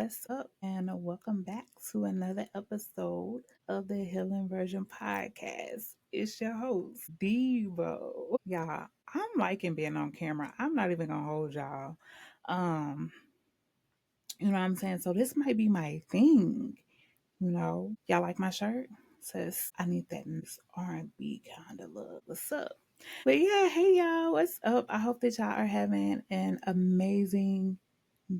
What's up? And welcome back to another episode of the Healing Version Podcast. It's your host, Devo. Y'all, I'm liking being on camera. I'm not even gonna hold y'all. Um, you know what I'm saying? So this might be my thing. Y'all like my shirt? Says I need that nice R&B kind of love. What's up? But yeah, hey y'all, what's up? I hope that y'all are having an amazing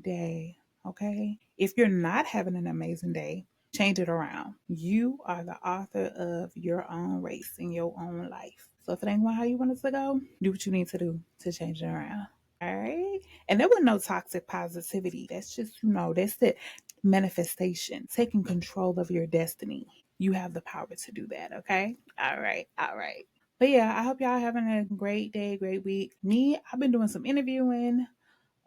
day. Okay. If you're not having an amazing day, change it around. You are the author of your own race in your own life. So if it ain't going how you want it to go, do what you need to do to change it around. All right. And there was no toxic positivity. That's just, that's the manifestation, taking control of your destiny. You have the power to do that. Okay. All right. All right. But yeah, I hope y'all having a great day, great week. Me, I've been doing some interviewing,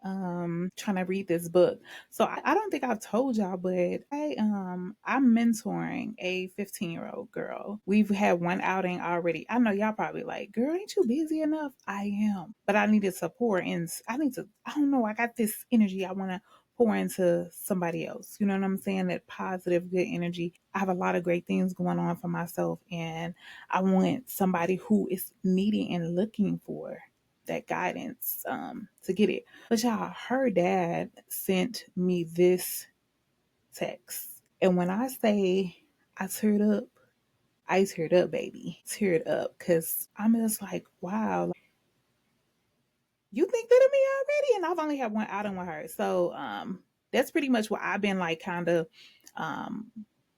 trying to read this book. So I don't think I've told y'all, but I'm mentoring a 15-year-old girl. We've had one outing already. I know y'all probably like, girl, ain't you busy enough? I am. But I needed support, and I don't know, I got this energy I want to pour into somebody else. You know what I'm saying? That positive, good energy. I have a lot of great things going on for myself, and I want somebody who is needing and looking for that guidance to get it. But y'all, her dad sent me this text. And when I say I teared up, baby. Teared up. Cause I'm just like, wow, like, you think that of me already? And I've only had one outing with her. So that's pretty much what I've been like kind of um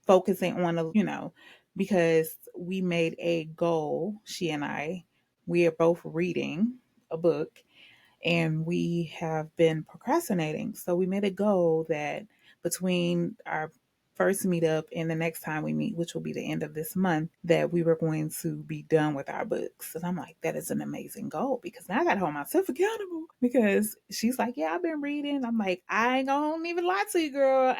focusing on, because we made a goal, she and I. We are both reading a book and we have been procrastinating. So we made a goal that between our first meetup and the next time we meet, which will be the end of this month, that we were going to be done with our books. And I'm like, that is an amazing goal because now I got to hold myself accountable because she's like, yeah, I've been reading. I'm like, I ain't gonna even lie to you, girl.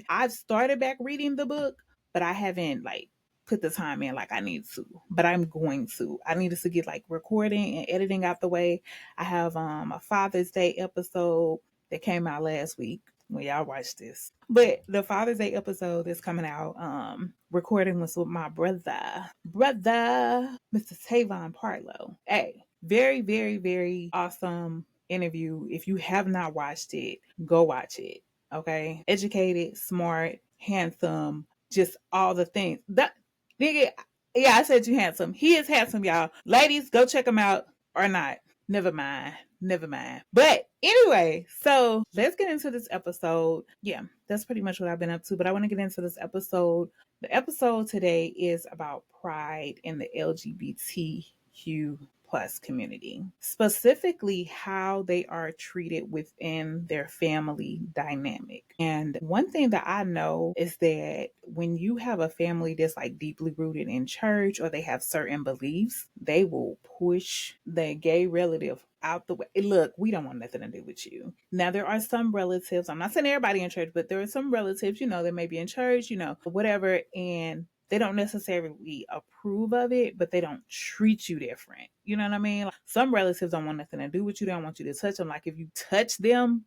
I've started back reading the book, but I haven't like put the time in like I need to, but I'm going to. I needed to get like recording and editing out the way. I have a Father's Day episode that came out last week when y'all watch this. But the Father's Day episode that's coming out, recording was with my brother, Mr. Tavon Partlow. Hey, very, very, very awesome interview. If you have not watched it, go watch it. Okay. Educated, smart, handsome, just all the things. That nigga, yeah, I said you handsome. He is handsome, y'all. Ladies, go check him out or not. Never mind. Never mind. But anyway, so let's get into this episode. Yeah, that's pretty much what I've been up to. But I want to get into this episode. The episode today is about pride in the LGBTQ plus community, specifically how they are treated within their family dynamic. And one thing that I know is that when you have a family that's like deeply rooted in church or they have certain beliefs, they will push the gay relative out the way. Look, we don't want nothing to do with you. Now, there are some relatives, I'm not saying everybody in church, but there are some relatives, that may be in church, whatever, and they don't necessarily approve of it, but they don't treat you different. You know what I mean? Like, some relatives don't want nothing to do with you. They don't want you to touch them. Like if you touch them,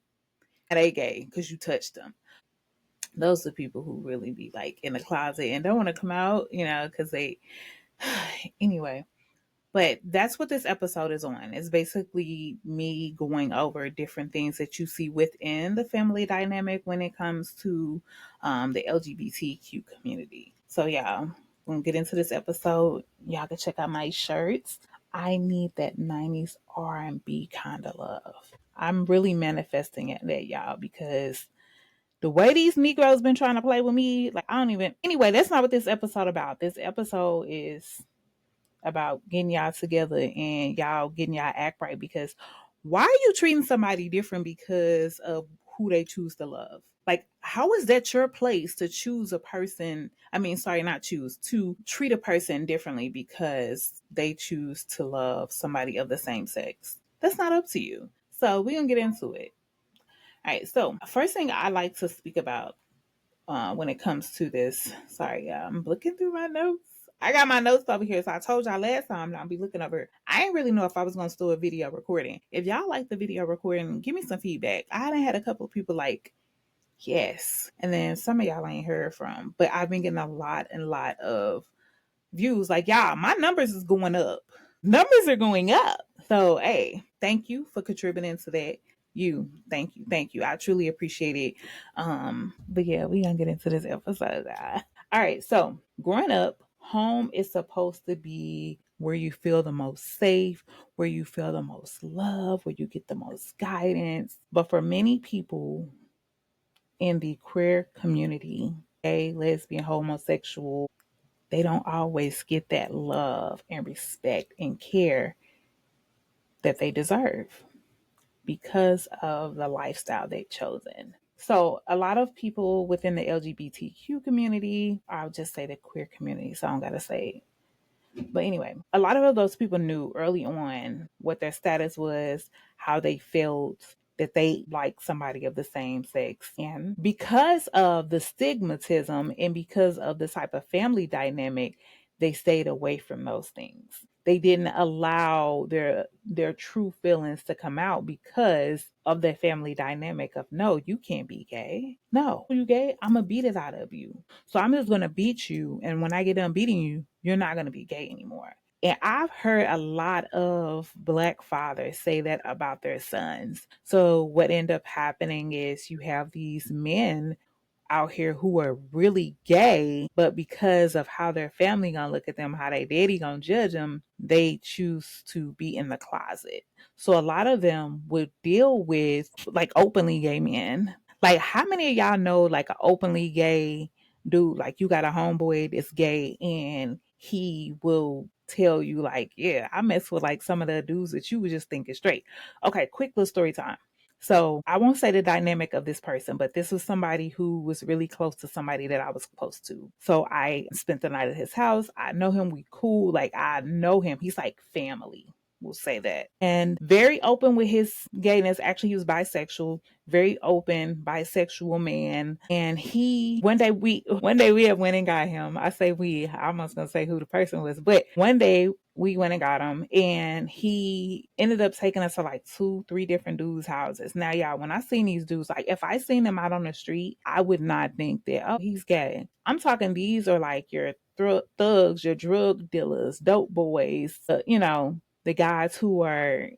they gay because you touched them. Those are people who really be like in the closet and don't want to come out, because they, anyway. But that's what this episode is on. It's basically me going over different things that you see within the family dynamic when it comes to the LGBTQ community. So yeah, we're gonna get into this episode. Y'all can check out my shirts. I need that 90s R&B kind of love. I'm really manifesting it that, y'all, because the way these Negroes been trying to play with me, like anyway, that's not what this episode about. This episode is about getting y'all together and y'all getting y'all act right, because why are you treating somebody different because of who they choose to love? Like, how is that your place to choose a person? To treat a person differently because they choose to love somebody of the same sex. That's not up to you. So we're going to get into it. All right. So first thing I like to speak about when it comes to this. Sorry, I'm looking through my notes. I got my notes over here. So I told y'all last time I'll be looking over. I didn't really know if I was going to do a video recording. If y'all like the video recording, give me some feedback. I done had a couple of people like Yes. And then some of y'all ain't heard from, but I've been getting a lot and lot of views. Like, y'all, my numbers is going up. Numbers are going up. So, hey, thank you for contributing to that. Thank you. I truly appreciate it. But yeah, we gonna get into this episode. All right, so growing up, home is supposed to be where you feel the most safe, where you feel the most love, where you get the most guidance. But for many people in the queer community, gay, lesbian, homosexual, they don't always get that love and respect and care that they deserve because of the lifestyle they've chosen. So, a lot of people within the LGBTQ community, I'll just say the queer community, so I don't gotta say. But anyway, a lot of those people knew early on what their status was, how they felt, that they like somebody of the same sex. And because of the stigmatism and because of the type of family dynamic, they stayed away from those things. They didn't allow their true feelings to come out because of their family dynamic of, no, you can't be gay. No, you gay, I'm gonna beat it out of you. So I'm just gonna beat you, and when I get done beating you, you're not gonna be gay anymore. And I've heard a lot of Black fathers say that about their sons. So what end up happening is you have these men out here who are really gay, but because of how their family gonna look at them, how they daddy gonna judge them, they choose to be in the closet. So a lot of them would deal with like openly gay men. Like, how many of y'all know like an openly gay dude? Like, you got a homeboy that's gay and he will tell you like, yeah, I mess with like some of the dudes that you would just think is straight. Okay, quick little story time. So I won't say the dynamic of this person, but this was somebody who was really close to somebody that I was close to. So I spent the night at his house. I know him. We cool. Like, I know him. He's like family. We'll say that. And very open with his gayness. Actually, he was bisexual, very open, bisexual man. And he one day we had went and got him. I say we, I almost gonna say who the person was, but one day we went and got him, and he ended up taking us to like 2, 3 different dudes' houses. Now, y'all, when I seen these dudes, like if I seen them out on the street, I would not think that, oh, he's gay. I'm talking, these are like your thugs, your drug dealers, dope boys, the guys who are,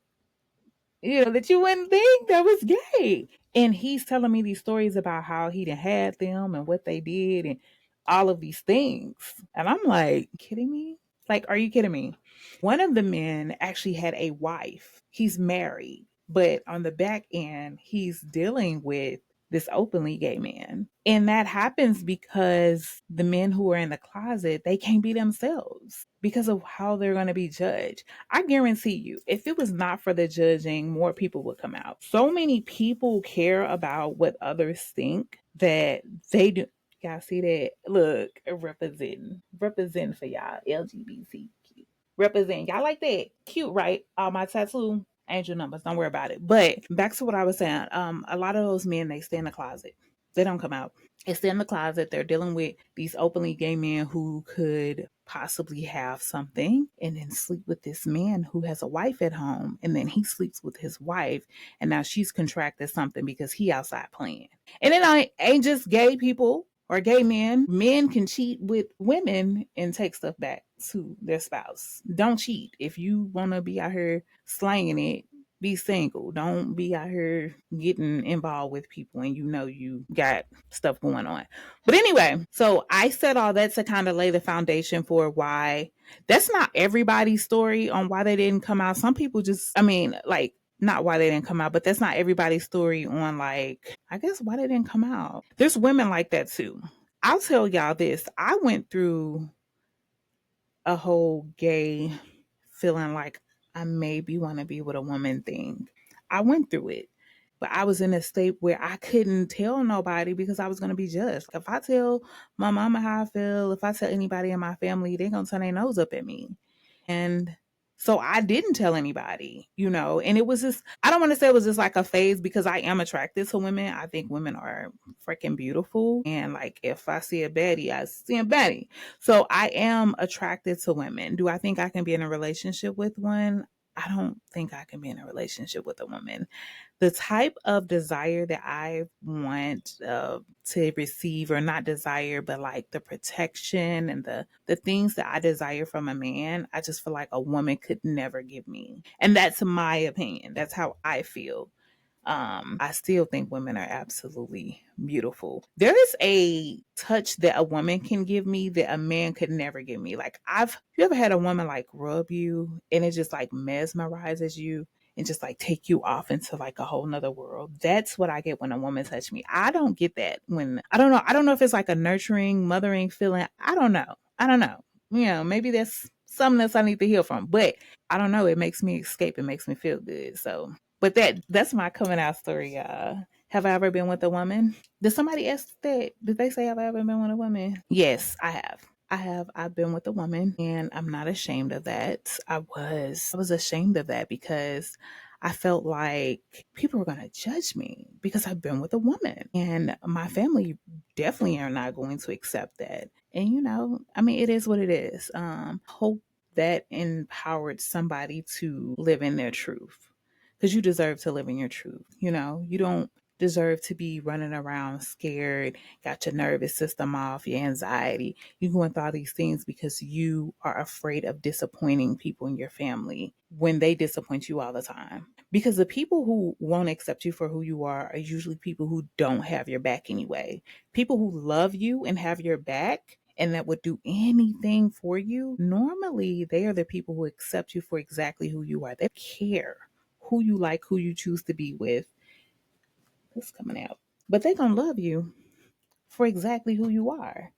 that you wouldn't think that was gay. And he's telling me these stories about how he done had them and what they did and all of these things. And I'm like, kidding me? Like, are you kidding me? One of the men actually had a wife. He's married, but on the back end, he's dealing with this openly gay man. And that happens because the men who are in the closet, they can't be themselves because of how they're going to be judged. I guarantee you, if it was not for the judging, more people would come out. So many people care about what others think that they do. Y'all see that? Look, representing for y'all, LGBTQ. Represent. Y'all like that? Cute, right? My tattoo, angel numbers. Don't worry about it. But back to what I was saying. A lot of those men, they stay in the closet. They don't come out. They stay in the closet. They're dealing with these openly gay men who could possibly have something and then sleep with this man who has a wife at home, and then he sleeps with his wife, and now she's contracted something because he outside playing. And then I ain't just gay people or gay men. Men can cheat with women and take stuff back to their spouse. Don't cheat. If you want to be out here slanging it, be single. Don't be out here getting involved with people and you got stuff going on. But anyway, so I said all that to kind of lay the foundation for why that's not everybody's story on why they didn't come out. Some people just, like, not why they didn't come out, but that's not everybody's story on, like, I guess why they didn't come out. There's women like that too. I'll tell y'all this. I went through a whole gay feeling like I maybe want to be with a woman thing. I went through it. But I was in a state where I couldn't tell nobody because I was going to be judged. If I tell my mama how I feel, if I tell anybody in my family, they're going to turn their nose up at me. And so I didn't tell anybody, and it was just, I don't want to say it was just like a phase because I am attracted to women. I think women are freaking beautiful. And like, if I see a baddie, I see a baddie. So I am attracted to women. Do I think I can be in a relationship with one? I don't think I can be in a relationship with a woman. The type of desire that I want to receive, or not desire, but like the protection and the things that I desire from a man, I just feel like a woman could never give me. And that's my opinion. That's how I feel. I still think women are absolutely beautiful. There is a touch that a woman can give me that a man could never give me. Like, you ever had a woman like rub you and it just like mesmerizes you and just like take you off into like a whole nother world? That's what I get when a woman touch me. I don't get that when, I don't know. I don't know if it's like a nurturing, mothering feeling. I don't know. I don't know. Maybe that's something that I need to heal from, but I don't know. It makes me escape. It makes me feel good. So, but that's my coming out story, y'all. Have I ever been with a woman? Did somebody ask that? Did they say have I ever been with a woman? Yes, I have. I have. I've been with a woman, and I'm not ashamed of that. I was ashamed of that because I felt like people were going to judge me because I've been with a woman, and my family definitely are not going to accept that. And I mean, it is what it is. Hope that empowered somebody to live in their truth, because you deserve to live in your truth. You don't deserve to be running around scared, got your nervous system off, your anxiety. You going through all these things because you are afraid of disappointing people in your family when they disappoint you all the time. Because the people who won't accept you for who you are usually people who don't have your back anyway. People who love you and have your back and that would do anything for you, normally they are the people who accept you for exactly who you are. They care who you like, who you choose to be with. It's coming out. But they gonna love you for exactly who you are.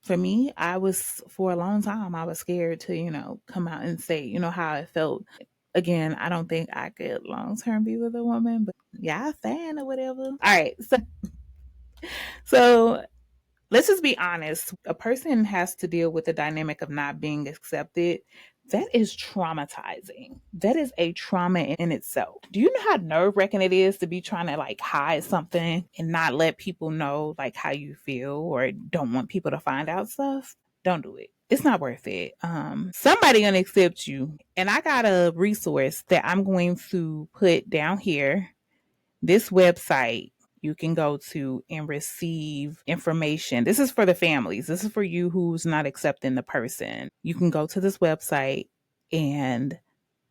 For me, I was, for a long time, I was scared to, come out and say, how I felt. Again, I don't think I could long term be with a woman, but yeah, a fan or whatever. All right. So let's just be honest. A person has to deal with the dynamic of not being accepted. That is traumatizing. That is a trauma in itself. Do you know how nerve wracking it is to be trying to like hide something and not let people know like how you feel, or don't want people to find out stuff? Don't do it. It's not worth it. Somebody gonna accept you. And I got a resource that I'm going to put down here. This website you can go to and receive information. This is for the families. This is for you who's not accepting the person. You can go to this website and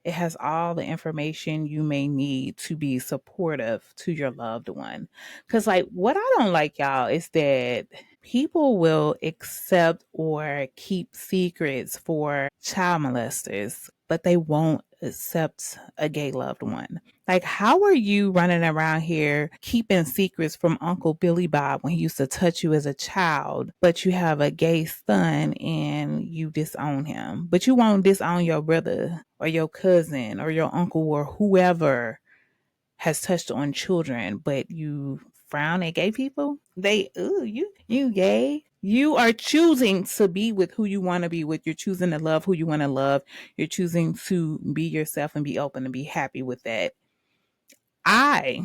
it has all the information you may need to be supportive to your loved one. Because, like, what I don't like, y'all, is that people will accept or keep secrets for child molesters, but they won't accept a gay loved one. Like, how are you running around here keeping secrets from Uncle Billy Bob when he used to touch you as a child, but you have a gay son and you disown him? But you won't disown your brother or your cousin or your uncle or whoever has touched on children, but you frown at gay people? You gay. You are choosing to be with who you want to be with. You're choosing to love who you want to love. You're choosing to be yourself and be open and be happy with that. I,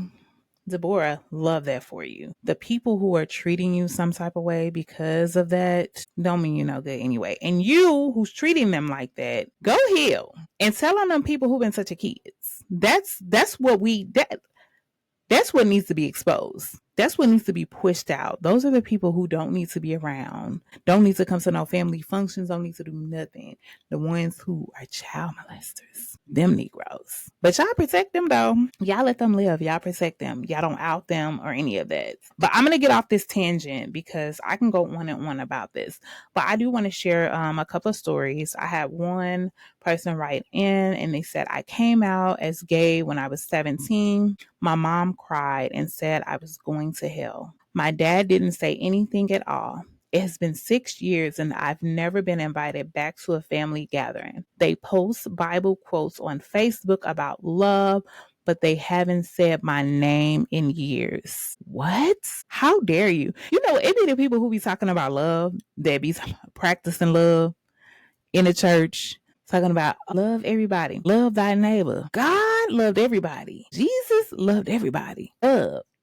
Deborah, love that for you. The people who are treating you some type of way because of that don't mean you no good anyway. And you who's treating them like that, go heal and tell on them people who've been such a kids. That's what needs to be exposed. That's what needs to be pushed out. Those are the people who don't need to be around, don't need to come to no family functions, don't need to do nothing. The ones who are child molesters, them Negroes. But y'all protect them though. Y'all let them live. Y'all protect them. Y'all don't out them or any of that. But I'm going to get off this tangent because I can go on and on about this. But I do want to share a couple of stories. I had one person write in and they said, I came out as gay when I was 17. My mom cried and said I was going to hell. My dad didn't say anything at all. It has been 6 years and I've never been invited back to a family gathering. They post Bible quotes on Facebook about love, but they haven't said my name in years. What? How dare you? It be the people who be talking about love, that be practicing love in the church, talking about love everybody, love thy neighbor. God loved everybody. Jesus loved everybody.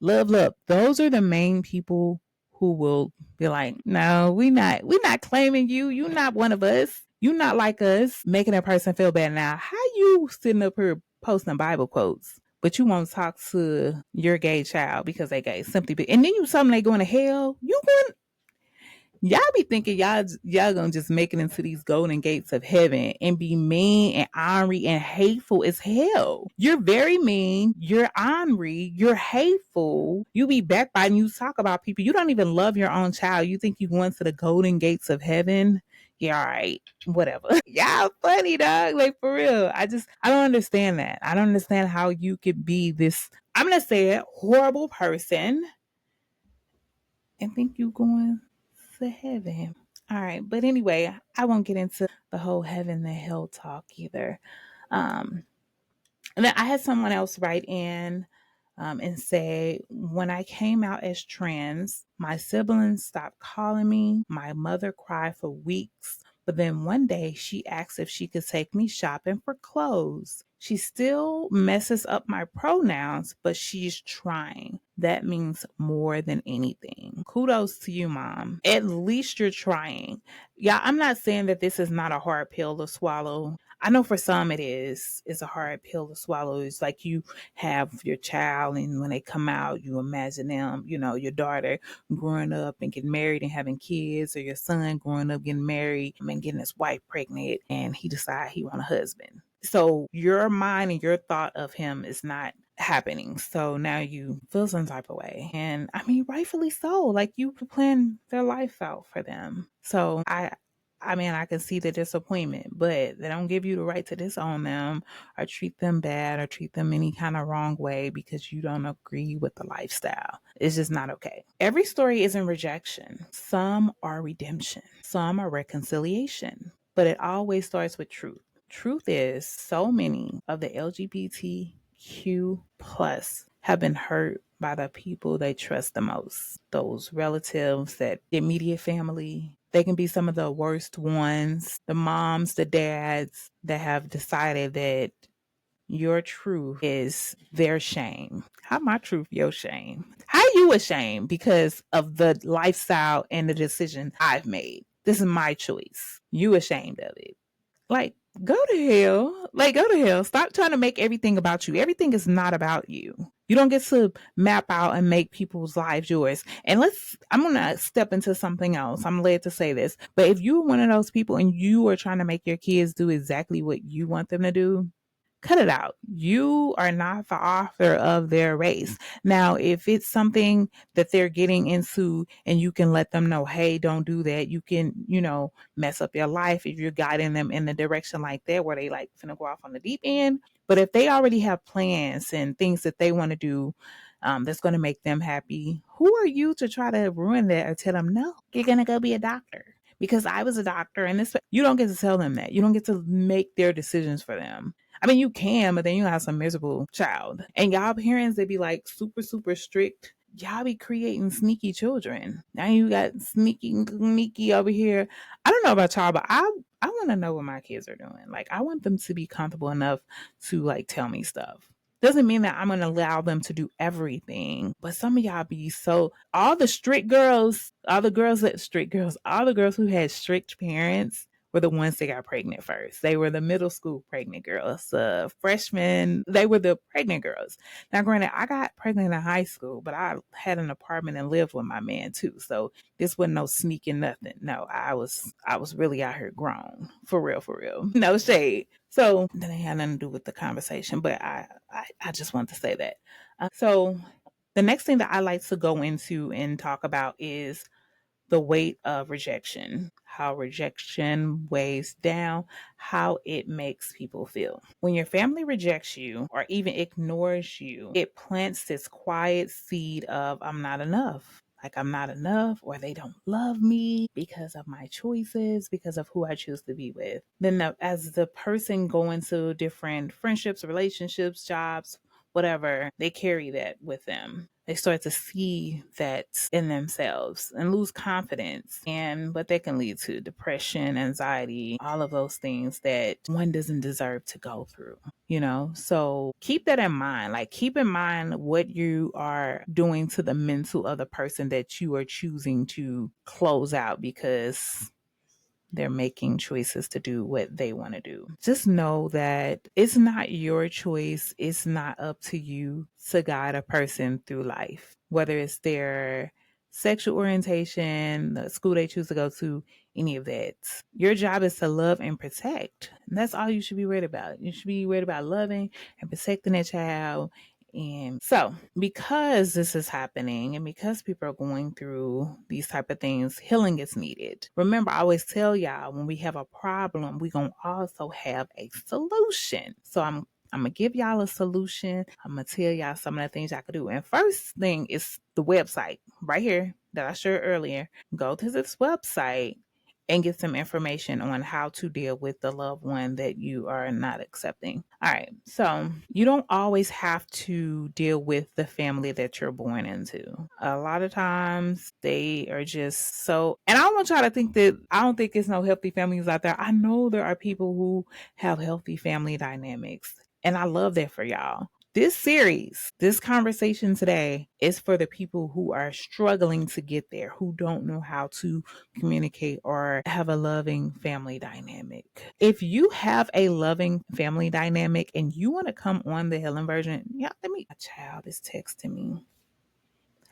Love. Those are the main people who will be like, no, we not claiming you. You're not one of us. You not like us, making a person feel bad. Now, how you sitting up here posting Bible quotes, but you won't talk to your gay child because they gay simply and then you tell them they going to hell. You going Y'all be thinking y'all gonna just make it into these golden gates of heaven and be mean and ornery and hateful as hell. You're very mean. You're ornery. You're hateful. You be backbiting. You talk about people. You don't even love your own child. You think you going to the golden gates of heaven? Yeah, all right. Whatever. Y'all funny, dog. Like for real. I don't understand that. I don't understand how you could be this, I'm gonna say it, horrible person and think you going to heaven. All right, but anyway, I won't get into the whole heaven and hell talk either. Um, and then I had someone else write in and say, when I came out as trans, my siblings stopped calling me. My mother cried for weeks. But then one day she asked if she could take me shopping for clothes. She still messes up my pronouns, but she's trying. That means more than anything. Kudos to you, mom. At least you're trying. Yeah, I'm not saying that this is not a hard pill to swallow. I know for some it is. It's a hard pill to swallow. It's like you have your child, and when they come out, you imagine them, your daughter growing up and getting married and having kids, or your son growing up getting married and getting his wife pregnant, and he decides he want a husband. So your mind and your thought of him is not happening. So now you feel some type of way. And I mean, rightfully so. Like you plan their life out for them. So I mean, I can see the disappointment, but they don't give you the right to disown them or treat them bad or treat them any kind of wrong way because you don't agree with the lifestyle. It's just not okay. Every story isn't rejection. Some are redemption. Some are reconciliation. But it always starts with truth. Truth is, so many of the LGBTQ plus have been hurt by the people they trust the most. Those relatives, that immediate family. They can be some of the worst ones. The moms, the dads that have decided that your truth is their shame. How my truth your shame? How you ashamed because of the lifestyle and the decision I've made? This is my choice. You ashamed of it. Like, go to hell. Like, go to hell. Stop trying to make everything about you. Everything is not about you. You don't get to map out and make people's lives yours. And I'm going to step into something else. I'm led to say this. But if you're one of those people and you are trying to make your kids do exactly what you want them to do, cut it out. You are not the author of their race. Now, if it's something that they're getting into and you can let them know, hey, don't do that. You can, mess up your life if you're guiding them in the direction like that where they like finna go off on the deep end. But if they already have plans and things that they want to do, that's going to make them happy, who are you to try to ruin that or tell them, no, you're going to go be a doctor? Because I was a doctor and this, you don't get to tell them that. You don't get to make their decisions for them. I mean, you can, but then you have some miserable child. And y'all parents, they be like super, super strict. Y'all be creating sneaky children. Now you got sneaky over here. I don't know about y'all, but I want to know what my kids are doing. Like, I want them to be comfortable enough to like tell me stuff. Doesn't mean that I'm going to allow them to do everything, but some of y'all be so, all the strict girls, all the girls who had strict parents were the ones that got pregnant first. They were the middle school pregnant girls. Freshmen, they were the pregnant girls. Now, granted, I got pregnant in high school, but I had an apartment and lived with my man too. So this wasn't no sneaking nothing. No, I was really out here grown. For real, for real. No shade. So that ain't had nothing to do with the conversation, but I just want to say that. So the next thing that I like to go into and talk about is the weight of rejection, how rejection weighs down, how it makes people feel. When your family rejects you or even ignores you, it plants this quiet seed of, I'm not enough. Like, I'm not enough, or they don't love me because of my choices, because of who I choose to be with. Then, as the person going to different friendships, relationships, jobs, whatever, they carry that with them. They start to see that in themselves and lose confidence. And what that can lead to depression, anxiety, all of those things that one doesn't deserve to go through, So keep that in mind. Like, keep in mind what you are doing to the mental of the person that you are choosing to close out, because they're making choices to do what they want to do. Just know that it's not your choice. It's not up to you to guide a person through life, whether it's their sexual orientation, the school they choose to go to, any of that. Your job is to love and protect. And that's all you should be worried about. You should be worried about loving and protecting that child. And so, because this is happening and because people are going through these type of things, healing is needed. Remember, I always tell y'all, when we have a problem, we're going to also have a solution. So I'm going to give y'all a solution. I'm going to tell y'all some of the things y'all could do. And first thing is the website right here that I shared earlier. Go to this website and get some information on how to deal with the loved one that you are not accepting. All right. So you don't always have to deal with the family that you're born into. A lot of times they are just so, and I don't want y'all to think that I don't think there's no healthy families out there. I know there are people who have healthy family dynamics, and I love that for y'all. This series, this conversation today is for the people who are struggling to get there, who don't know how to communicate or have a loving family dynamic. If you have a loving family dynamic and you want to come on the healing version, yeah, my child is texting me.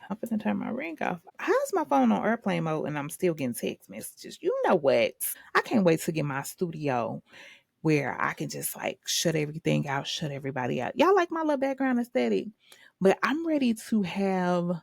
I'm gonna turn my ring off. How's my phone on airplane mode and I'm still getting text messages? You know what? I can't wait to get my studio where I can just like shut everything out, shut everybody out. Y'all like my little background aesthetic, but I'm ready to have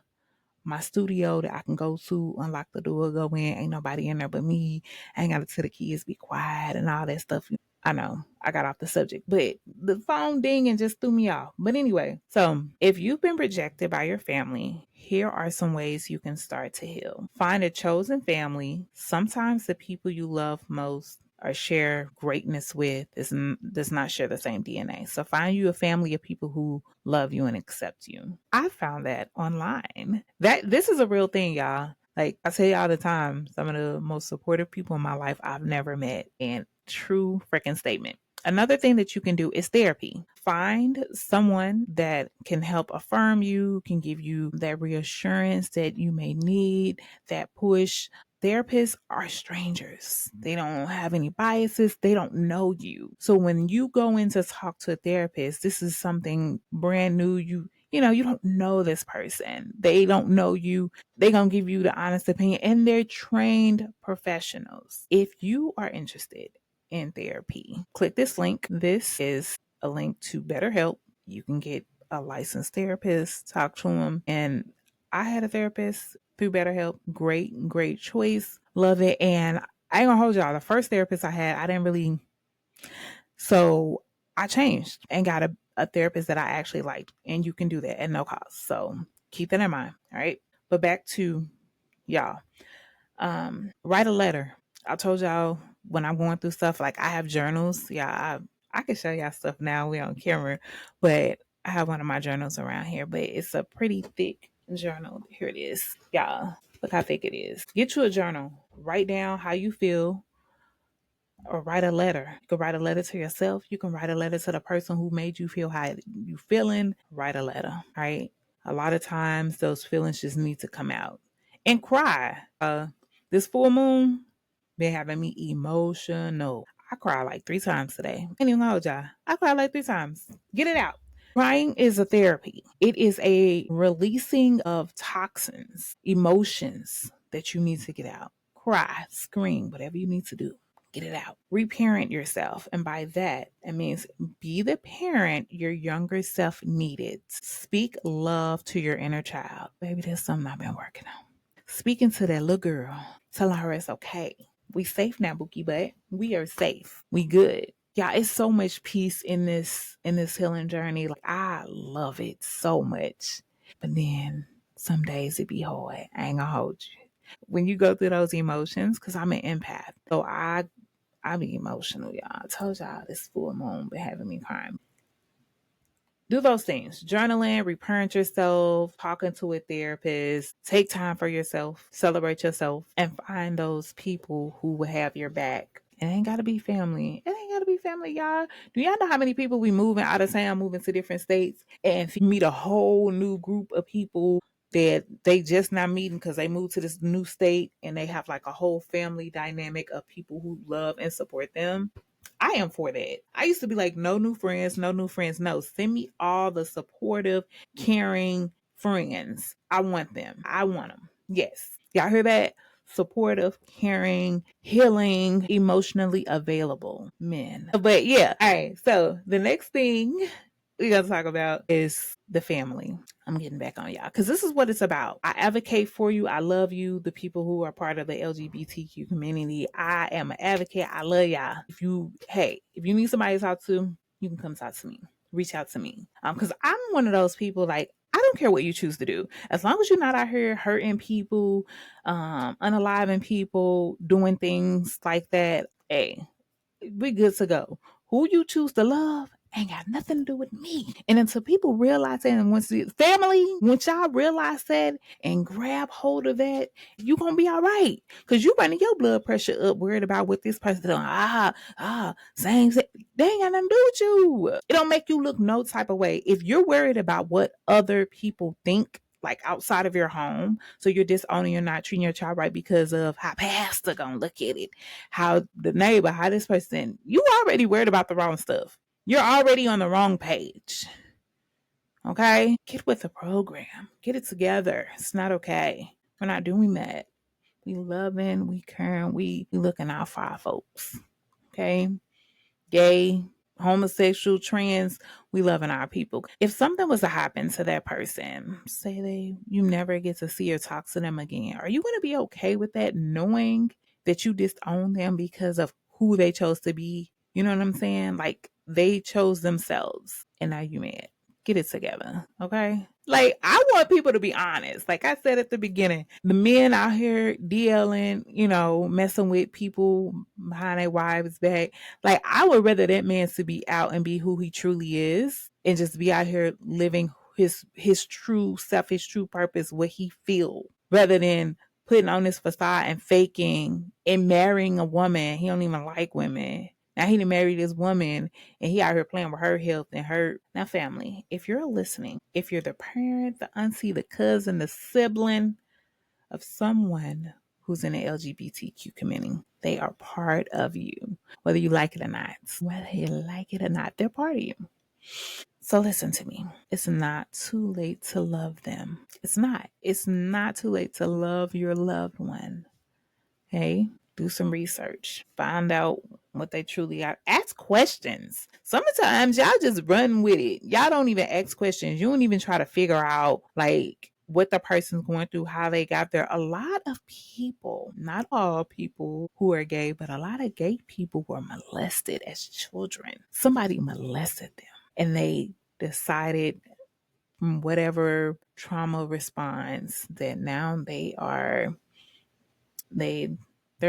my studio that I can go to, unlock the door, go in, ain't nobody in there but me. I ain't gotta tell the kids be quiet and all that stuff. I know I got off the subject, but the phone dinging just threw me off. But anyway, so if you've been rejected by your family, here are some ways you can start to heal. Find a chosen family. Sometimes the people you love most or share greatness with does not share the same DNA. So find you a family of people who love you and accept you. I found that online. That this is a real thing, y'all. Like I tell you all the time, some of the most supportive people in my life I've never met. And true freaking statement. Another thing that you can do is therapy. Find someone that can help affirm you, can give you that reassurance that you may need, that push. Therapists are strangers. They don't have any biases. They don't know you. So when you go in to talk to a therapist, this is something brand new. You know, you don't know this person. They don't know you. They're going to give you the honest opinion, and they're trained professionals. If you are interested in therapy, click this link. This is a link to BetterHelp. You can get a licensed therapist, talk to them. And I had a therapist through BetterHelp. Great choice. Love it. And I ain't gonna hold y'all. The first therapist I had, I didn't really. So I changed and got a therapist that I actually liked. And you can do that at no cost. So keep that in mind. All right. But back to y'all. Write a letter. I told y'all when I'm going through stuff, like I have journals. Yeah, I can show y'all stuff now. We on camera, but I have one of my journals around here, but it's a pretty thick journal. Here it is. Y'all, look how thick it is. Get you a journal. Write down how you feel or write a letter. You can write a letter to yourself. You can write a letter to the person who made you feel how you feeling. Write a letter, right? A lot of times those feelings just need to come out and cry. This full moon been having me emotional. I cried like 3 times today. I ain't even hold y'all. I cried like 3 times. Get it out. Crying is a therapy. It is a releasing of toxins, emotions that you need to get out. Cry, scream, whatever you need to do. Get it out. Reparent yourself. And by that, it means be the parent your younger self needed. Speak love to your inner child. Baby, that's something I've been working on. Speaking to that little girl, telling her it's okay. We safe now, Bookie Butt. We are safe. We good. Yeah, it's so much peace in this healing journey. Like I love it so much. But then some days it be hard. I ain't gonna hold you. When you go through those emotions, because I'm an empath. So I be emotional, y'all. I told y'all this full moon been having me crying. Do those things. Journaling, reparent yourself, talking to a therapist, take time for yourself, celebrate yourself, and find those people who will have your back. It ain't gotta be family. It ain't gotta be family, y'all. Do y'all know how many people we moving out of town, moving to different states, and meet a whole new group of people that they just not meeting because they moved to this new state and they have like a whole family dynamic of people who love and support them. I am for that. I used to be like, no new friends, no new friends. No, send me all the supportive, caring friends. I want them. I want them. Yes. Y'all hear that? Supportive, caring, healing, emotionally available men. But yeah, all right. So the next thing we gotta talk about is the family. I'm getting back on y'all because this is what it's about. I advocate for you. I love you, the people who are part of the LGBTQ community. I am an advocate. I love y'all. If you need somebody to talk to, you can come talk to me. Reach out to me. Because I'm one of those people like, I don't care what you choose to do. As long as you're not out here hurting people, unaliving people, doing things like that, hey, we good to go. Who you choose to love ain't got nothing to do with me. And until people realize that, and once y'all realize that and grab hold of that, you gonna be all right. Cause you running your blood pressure up, worried about what this person doing. Same. They ain't got nothing to do with you. It don't make you look no type of way. If you're worried about what other people think, like outside of your home, so you're disowning, you're not treating your child right because of how pastor gonna look at it, how the neighbor, how this person, you already worried about the wrong stuff. You're already on the wrong page. Okay? Get with the program. Get it together. It's not okay. We're not doing that. We loving, we caring, we looking out for our folks. Okay? Gay, homosexual, trans, we loving our people. If something was to happen to that person, say you never get to see or talk to them again, are you going to be okay with that, knowing that you disown them because of who they chose to be? You know what I'm saying? Like, they chose themselves and now you mad. Get it together, okay? Like, I want people to be honest. Like I said at the beginning, the men out here DLing, messing with people behind their wives' back. Like, I would rather that man to be out and be who he truly is and just be out here living his true self, his true purpose, what he feel, rather than putting on this facade and faking and marrying a woman. He don't even like women. Now he done married this woman and he out here playing with her health and her. Now, family, if you're listening, if you're the parent, the auntie, the cousin, the sibling of someone who's in the LGBTQ community, they are part of you, whether you like it or not. Whether you like it or not, they're part of you. So listen to me. It's not too late to love them. It's not. It's not too late to love your loved one. Hey, do some research. Find out what they truly are. Ask questions. Sometimes y'all just run with it. Y'all don't even ask questions. You don't even try to figure out like what the person's going through, how they got there. A lot of people, not all people who are gay, but a lot of gay people were molested as children. Somebody molested them and they decided from whatever trauma response that now they're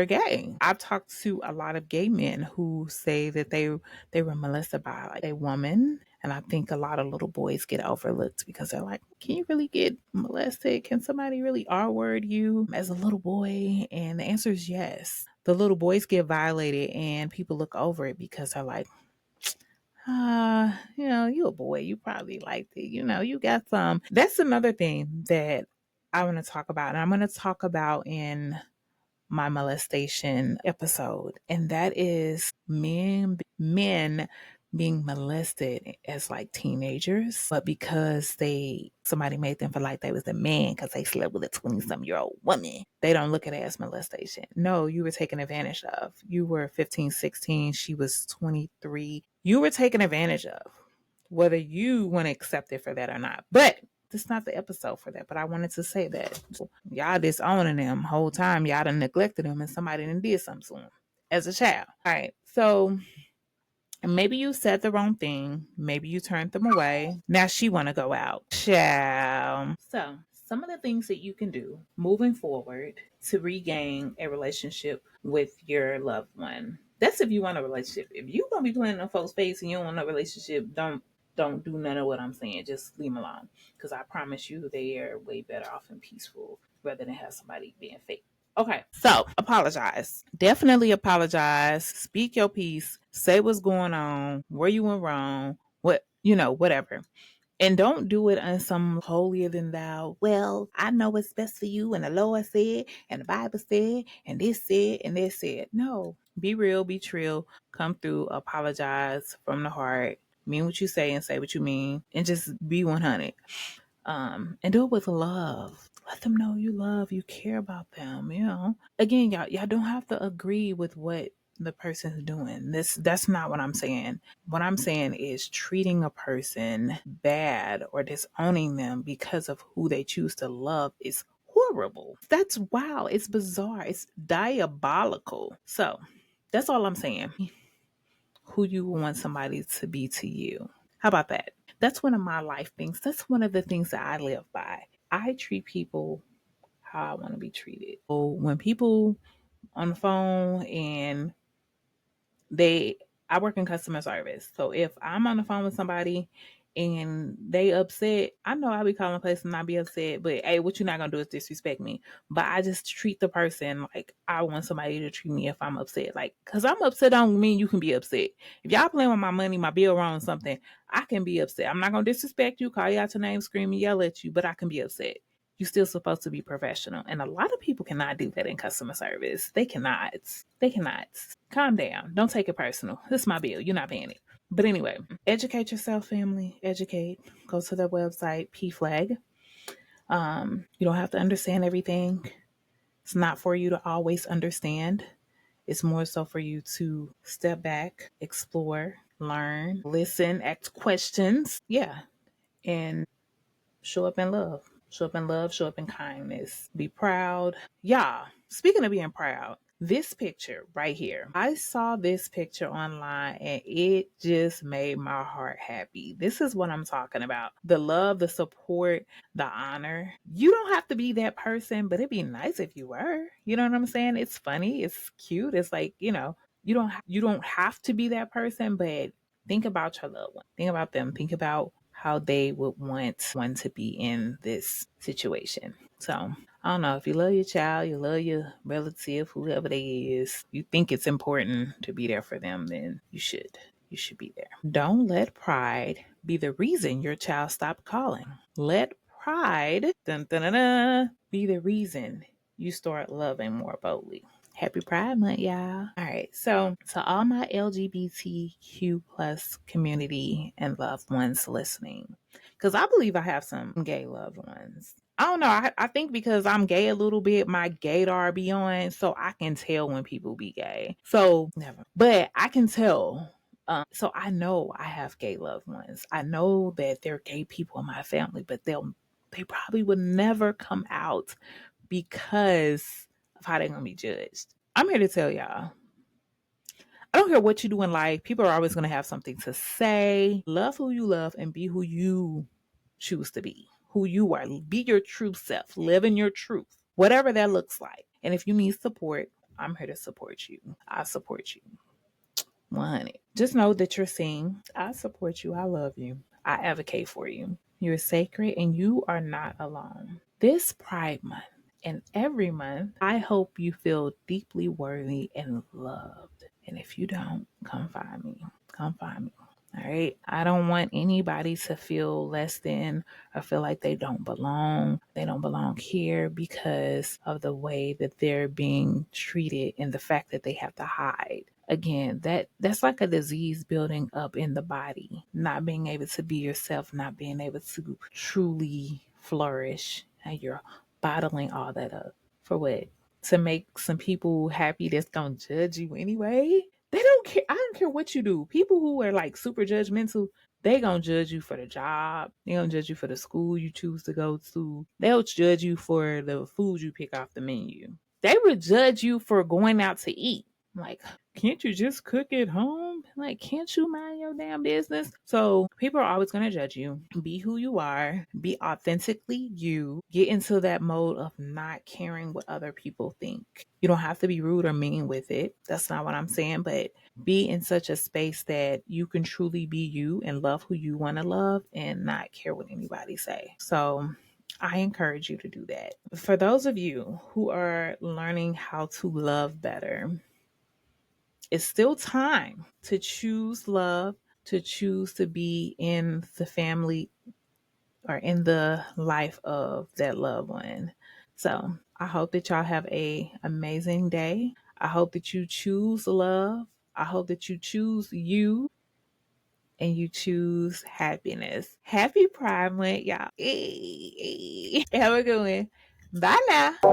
gay. I've talked to a lot of gay men who say that they were molested by like a woman. And I think a lot of little boys get overlooked because they're like, can you really get molested? Can somebody really R-word you as a little boy? And the answer is yes. The little boys get violated and people look over it because they're like, you a boy, you probably liked it. You got some. That's another thing that I want to talk about. And I'm going to talk about in my molestation episode, and that is men being molested as like teenagers, but because somebody made them feel like they was a man because they slept with a 20-some-year-old woman, they don't look at it as molestation. No, you were taken advantage of. You were 15, 16, she was 23. You were taken advantage of, whether you want to accept it for that or not. But this is not the episode for that, but I wanted to say that y'all disowning them whole time. Y'all done neglected them and somebody done did something to them as a child. All right. So maybe you said the wrong thing. Maybe you turned them away. Now she want to go out. Child. So some of the things that you can do moving forward to regain a relationship with your loved one. That's if you want a relationship. If you gonna be playing in folks' face and you don't want a relationship, don't do none of what I'm saying. Just leave them alone. Because I promise you they are way better off and peaceful rather than have somebody being fake. Okay, so apologize. Definitely apologize. Speak your piece. Say what's going on, where you went wrong, whatever. And don't do it on some holier than thou. Well, I know what's best for you, and the Lord said, and the Bible said, and this said, and this said. No, be real, be trill, come through, apologize from the heart, mean what you say and say what you mean, and just be 100. And do it with love. Let them know you love, you care about them. Again, y'all don't have to agree with what the person's doing. That's not what I'm saying. What I'm saying is treating a person bad or disowning them because of who they choose to love is horrible. That's wow. It's bizarre. It's diabolical. So that's all I'm saying. Who you want somebody to be to you. How about that? That's one of my life things. That's one of the things that I live by. I treat people how I want to be treated. So when people on the phone and they I work in customer service. So if I'm on the phone with somebody and they upset, I know I'll be calling a place and not be upset, but hey, what you're not gonna do is disrespect me. But I just treat the person like I want somebody to treat me if I'm upset. Like, cause I'm upset don't mean you can be upset. If y'all playing with my money, my bill wrong, something, I can be upset. I'm not gonna disrespect you, call you out your name, scream and yell at you, but I can be upset. You're still supposed to be professional. And a lot of people cannot do that in customer service. They cannot. They cannot. Calm down. Don't take it personal. This is my bill. You're not paying it. But anyway, educate yourself, family. Educate. Go to their website, PFLAG. You don't have to understand everything. It's not for you to always understand. It's more so for you to step back, explore, learn, listen, ask questions. Yeah. And show up in love. Show up in love, show up in kindness. Be proud. Yeah. Speaking of being proud, this picture right here, I saw this picture online and it just made my heart happy. This is what I'm talking about. The love, the support, the honor. You don't have to be that person, but it'd be nice if you were. You know what I'm saying? It's funny, it's cute. It's like, you don't have to be that person, but think about your loved one. Think about them. Think about how they would want one to be in this situation. So I don't know, if you love your child, you love your relative, whoever they is, you think it's important to be there for them, then you should. You should be there. Don't let pride be the reason your child stopped calling. Let pride dun, dun, dun, dun, be the reason you start loving more boldly. Happy Pride Month, y'all. All right. So to all my LGBTQ plus community and loved ones listening, because I believe I have some gay loved ones. I don't know. I think because I'm gay a little bit, my gaydar be on, so I can tell when people be gay. So never. But I can tell. So I know I have gay loved ones. I know that there are gay people in my family, but they probably would never come out because of how they're gonna be judged. I'm here to tell y'all, I don't care what you do in life, people are always gonna have something to say. Love who you love and be who you choose to be, who you are. Be your true self, live in your truth, whatever that looks like. And if you need support, I'm here to support you. I support you. 100. Just know that you're seen. I support you. I love you. I advocate for you. You're sacred and you are not alone. This Pride Month and every month, I hope you feel deeply worthy and loved. And if you don't, come find me. Come find me. All right. I don't want anybody to feel less than or feel like they don't belong. They don't belong here because of the way that they're being treated and the fact that they have to hide. Again, that's like a disease building up in the body, not being able to be yourself, not being able to truly flourish, and you're bottling all that up for what? To make some people happy that's gonna judge you anyway? They don't care. I don't care what you do. People who are like super judgmental, they gonna judge you for the job. They gonna judge you for the school you choose to go to. They'll judge you for the food you pick off the menu. They would judge you for going out to eat. Like, can't you just cook at home? Like, can't you mind your damn business? So people are always going to judge you. Be who you are. Be authentically you. Get into that mode of not caring what other people think. You don't have to be rude or mean with it. That's not what I'm saying, but be in such a space that you can truly be you and love who you want to love and not care what anybody say. So I encourage you to do that. For those of you who are learning how to love better, it's still time to choose love, to choose to be in the family or in the life of that loved one. So I hope that y'all have a amazing day. I hope that you choose love. I hope that you choose you and you choose happiness. Happy Pride Month, y'all. Have a good one. Bye now.